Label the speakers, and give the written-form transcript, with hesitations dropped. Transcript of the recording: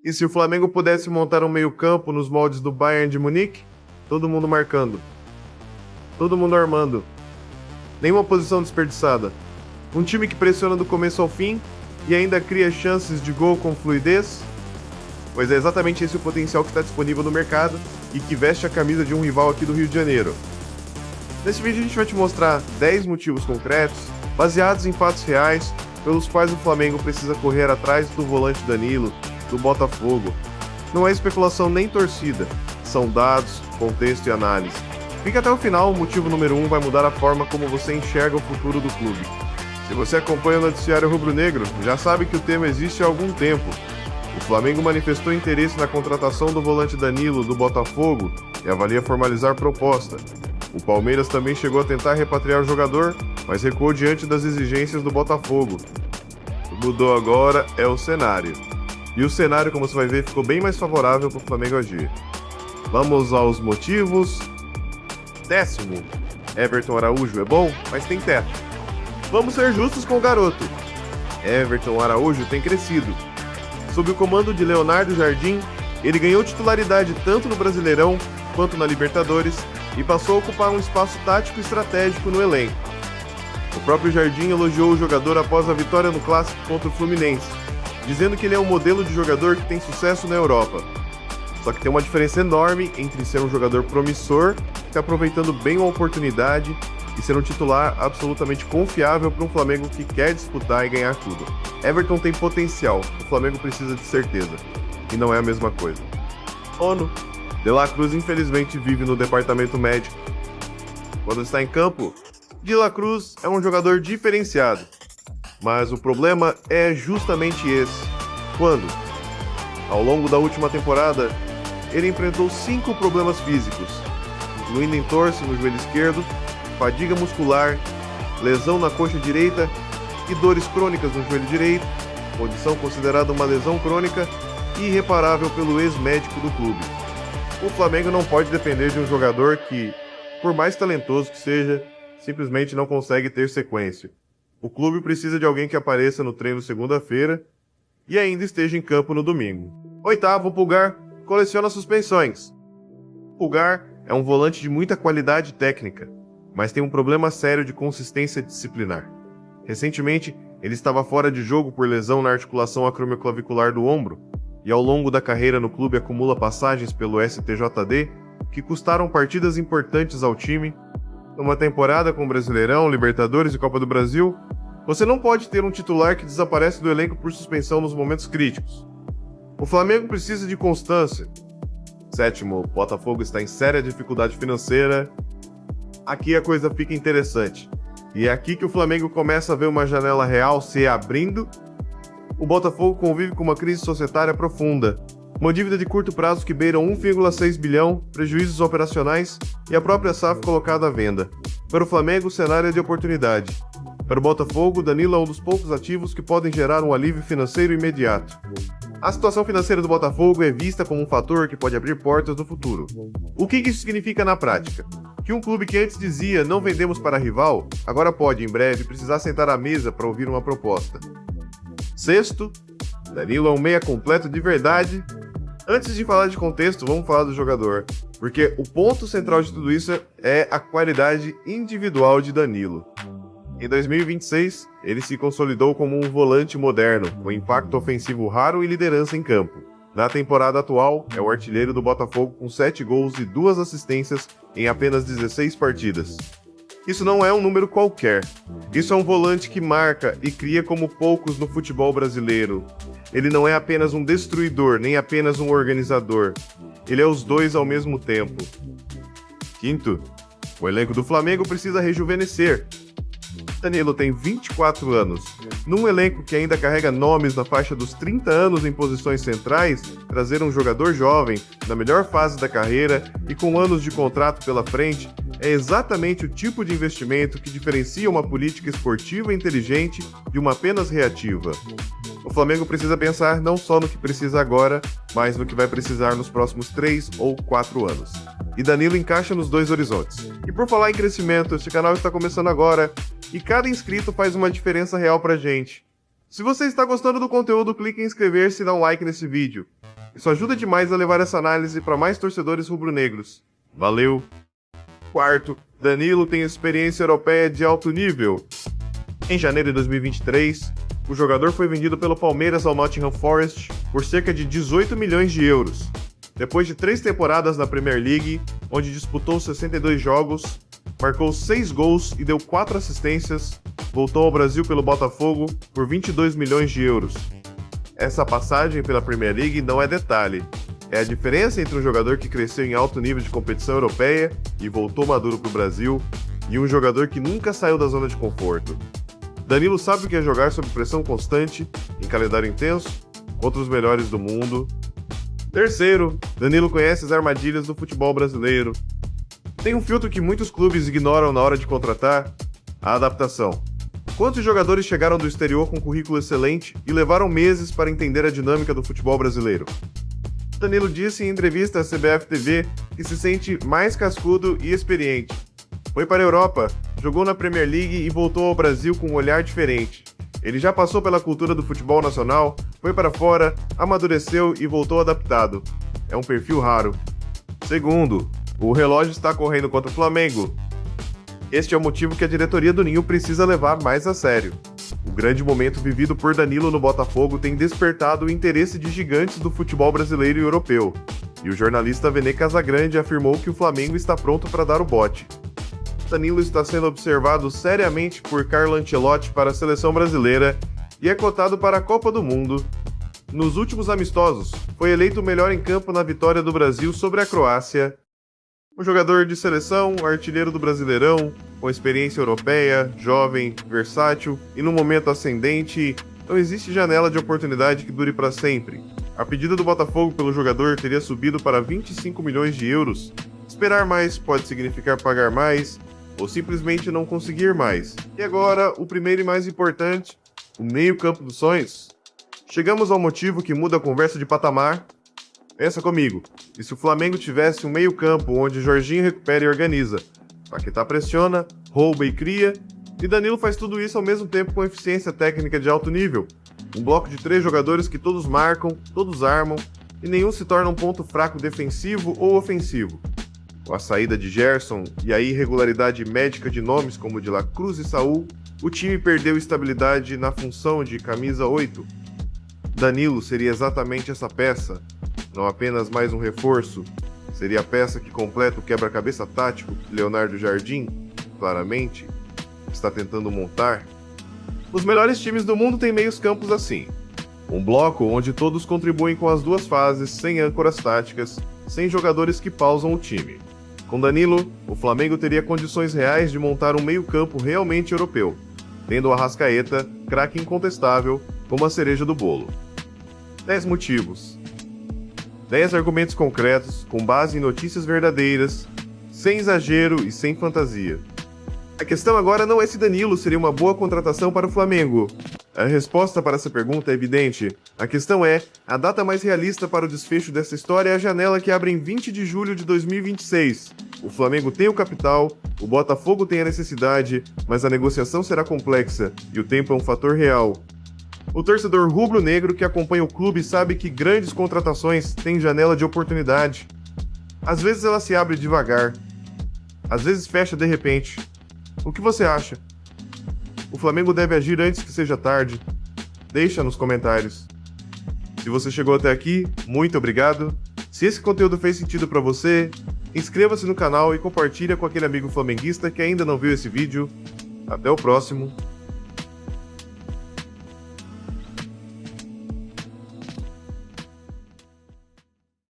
Speaker 1: E se o Flamengo pudesse montar um meio-campo nos moldes do Bayern de Munique? Todo mundo marcando. Todo mundo armando. Nenhuma posição desperdiçada. Um time que pressiona do começo ao fim e ainda cria chances de gol com fluidez? Pois é exatamente esse o potencial que está disponível no mercado e que veste a camisa de um rival aqui do Rio de Janeiro. Nesse vídeo a gente vai te mostrar 10 motivos concretos, baseados em fatos reais, pelos quais o Flamengo precisa correr atrás do volante Danilo, do Botafogo. Não é especulação nem torcida, são dados, contexto e análise. Fica até o final, o motivo número 1 vai mudar a forma como você enxerga o futuro do clube. Se você acompanha o noticiário rubro-negro, já sabe que o tema existe há algum tempo. O Flamengo manifestou interesse na contratação do volante Danilo do Botafogo e avalia formalizar proposta. O Palmeiras também chegou a tentar repatriar o jogador, mas recuou diante das exigências do Botafogo. O que mudou agora é o cenário. E o cenário, como você vai ver, ficou bem mais favorável para o Flamengo agir. Vamos aos motivos. 10º. Everton Araújo é bom, mas tem teto. Vamos ser justos com o garoto. Everton Araújo tem crescido. Sob o comando de Leonardo Jardim, ele ganhou titularidade tanto no Brasileirão quanto na Libertadores e passou a ocupar um espaço tático e estratégico no elenco. O próprio Jardim elogiou o jogador após a vitória no Clássico contra o Fluminense, dizendo que ele é um modelo de jogador que tem sucesso na Europa. Só que tem uma diferença enorme entre ser um jogador promissor, que está aproveitando bem a oportunidade, e ser um titular absolutamente confiável para um Flamengo que quer disputar e ganhar tudo. Everton tem potencial, o Flamengo precisa de certeza. E não é a mesma coisa. ONU. De La Cruz infelizmente vive no departamento médico. Quando está em campo, De La Cruz é um jogador diferenciado. Mas o problema é justamente esse. Quando? Ao longo da última temporada, ele enfrentou 5 problemas físicos, incluindo entorse no joelho esquerdo, fadiga muscular, lesão na coxa direita e dores crônicas no joelho direito, condição considerada uma lesão crônica e irreparável pelo ex-médico do clube. O Flamengo não pode depender de um jogador que, por mais talentoso que seja, simplesmente não consegue ter sequência. O clube precisa de alguém que apareça no treino segunda-feira e ainda esteja em campo no domingo. 8º, Pulgar coleciona suspensões. Pulgar é um volante de muita qualidade técnica, mas tem um problema sério de consistência disciplinar. Recentemente, ele estava fora de jogo por lesão na articulação acromioclavicular do ombro, e ao longo da carreira no clube acumula passagens pelo STJD que custaram partidas importantes ao time. Numa temporada com Brasileirão, Libertadores e Copa do Brasil, você não pode ter um titular que desaparece do elenco por suspensão nos momentos críticos. O Flamengo precisa de constância. 7º, Botafogo está em séria dificuldade financeira. Aqui a coisa fica interessante. E é aqui que o Flamengo começa a ver uma janela real se abrindo. O Botafogo convive com uma crise societária profunda, uma dívida de curto prazo que beira 1,6 bilhão, prejuízos operacionais e a própria SAF colocada à venda. Para o Flamengo, o cenário é de oportunidade. Para o Botafogo, Danilo é um dos poucos ativos que podem gerar um alívio financeiro imediato. A situação financeira do Botafogo é vista como um fator que pode abrir portas no futuro. O que isso significa na prática? Que um clube que antes dizia não vendemos para rival, agora pode, em breve, precisar sentar à mesa para ouvir uma proposta. 6º, Danilo é um meia completo de verdade. Antes de falar de contexto, vamos falar do jogador, porque o ponto central de tudo isso é a qualidade individual de Danilo. Em 2026, ele se consolidou como um volante moderno, com impacto ofensivo raro e liderança em campo. Na temporada atual, é o artilheiro do Botafogo com 7 gols e 2 assistências em apenas 16 partidas. Isso não é um número qualquer. Isso é um volante que marca e cria como poucos no futebol brasileiro. Ele não é apenas um destruidor, nem apenas um organizador. Ele é os dois ao mesmo tempo. 5º, o elenco do Flamengo precisa rejuvenescer. Danilo tem 24 anos. Num elenco que ainda carrega nomes na faixa dos 30 anos em posições centrais, trazer um jogador jovem, na melhor fase da carreira e com anos de contrato pela frente, é exatamente o tipo de investimento que diferencia uma política esportiva inteligente de uma apenas reativa. O Flamengo precisa pensar não só no que precisa agora, mas no que vai precisar nos próximos 3 ou 4 anos. E Danilo encaixa nos dois horizontes. E por falar em crescimento, este canal está começando agora, e cada inscrito faz uma diferença real pra gente. Se você está gostando do conteúdo, clique em inscrever-se e dá um like nesse vídeo. Isso ajuda demais a levar essa análise para mais torcedores rubro-negros. Valeu! Quarto, Danilo tem experiência europeia de alto nível. Em janeiro de 2023, o jogador foi vendido pelo Palmeiras ao Nottingham Forest por cerca de 18 milhões de euros. Depois de 3 temporadas na Premier League, onde disputou 62 jogos, marcou 6 gols e deu 4 assistências, voltou ao Brasil pelo Botafogo por 22 milhões de euros. Essa passagem pela Premier League não é detalhe, é a diferença entre um jogador que cresceu em alto nível de competição europeia e voltou maduro para o Brasil, e um jogador que nunca saiu da zona de conforto. Danilo sabe o que é jogar sob pressão constante, em calendário intenso, contra os melhores do mundo. Terceiro, Danilo conhece as armadilhas do futebol brasileiro. Tem um filtro que muitos clubes ignoram na hora de contratar: a adaptação. Quantos jogadores chegaram do exterior com currículo excelente e levaram meses para entender a dinâmica do futebol brasileiro? Danilo disse em entrevista à CBF TV que se sente mais cascudo e experiente. Foi para a Europa, jogou na Premier League e voltou ao Brasil com um olhar diferente. Ele já passou pela cultura do futebol nacional, foi para fora, amadureceu e voltou adaptado. É um perfil raro. Segundo, o relógio está correndo contra o Flamengo. Este é o motivo que a diretoria do Ninho precisa levar mais a sério. O grande momento vivido por Danilo no Botafogo tem despertado o interesse de gigantes do futebol brasileiro e europeu, e o jornalista Vene Casagrande afirmou que o Flamengo está pronto para dar o bote. Danilo está sendo observado seriamente por Carlo Ancelotti para a seleção brasileira e é cotado para a Copa do Mundo. Nos últimos amistosos, foi eleito o melhor em campo na vitória do Brasil sobre a Croácia. Um jogador de seleção, artilheiro do Brasileirão, com experiência europeia, jovem, versátil e no momento ascendente, não existe janela de oportunidade que dure para sempre. A pedida do Botafogo pelo jogador teria subido para 25 milhões de euros. Esperar mais pode significar pagar mais, ou simplesmente não conseguir mais. E agora, o primeiro e mais importante, o meio-campo dos sonhos. Chegamos ao motivo que muda a conversa de patamar. Pensa comigo, e se o Flamengo tivesse um meio-campo onde Jorginho recupera e organiza, Paquetá pressiona, rouba e cria, e Danilo faz tudo isso ao mesmo tempo com eficiência técnica de alto nível. Um bloco de 3 jogadores que todos marcam, todos armam, e nenhum se torna um ponto fraco defensivo ou ofensivo. Com a saída de Gerson e a irregularidade médica de nomes como de La Cruz e Saul, o time perdeu estabilidade na função de camisa 8. Danilo seria exatamente essa peça, não apenas mais um reforço, seria a peça que completa o quebra-cabeça tático que Leonardo Jardim, claramente, está tentando montar. Os melhores times do mundo têm meios campos assim. Um bloco onde todos contribuem com as duas fases, sem âncoras táticas, sem jogadores que pausam o time. Com Danilo, o Flamengo teria condições reais de montar um meio-campo realmente europeu, tendo o Arrascaeta, craque incontestável, como a cereja do bolo. 10 motivos. 10 argumentos concretos, com base em notícias verdadeiras, sem exagero e sem fantasia. A questão agora não é se Danilo seria uma boa contratação para o Flamengo. A resposta para essa pergunta é evidente. A questão é, a data mais realista para o desfecho dessa história é a janela que abre em 20 de julho de 2026. O Flamengo tem o capital, o Botafogo tem a necessidade, mas a negociação será complexa e o tempo é um fator real. O torcedor rubro-negro que acompanha o clube sabe que grandes contratações têm janela de oportunidade. Às vezes ela se abre devagar, às vezes fecha de repente. O que você acha? O Flamengo deve agir antes que seja tarde? Deixa nos comentários. Se você chegou até aqui, muito obrigado. Se esse conteúdo fez sentido para você, inscreva-se no canal e compartilhe com aquele amigo flamenguista que ainda não viu esse vídeo. Até o próximo.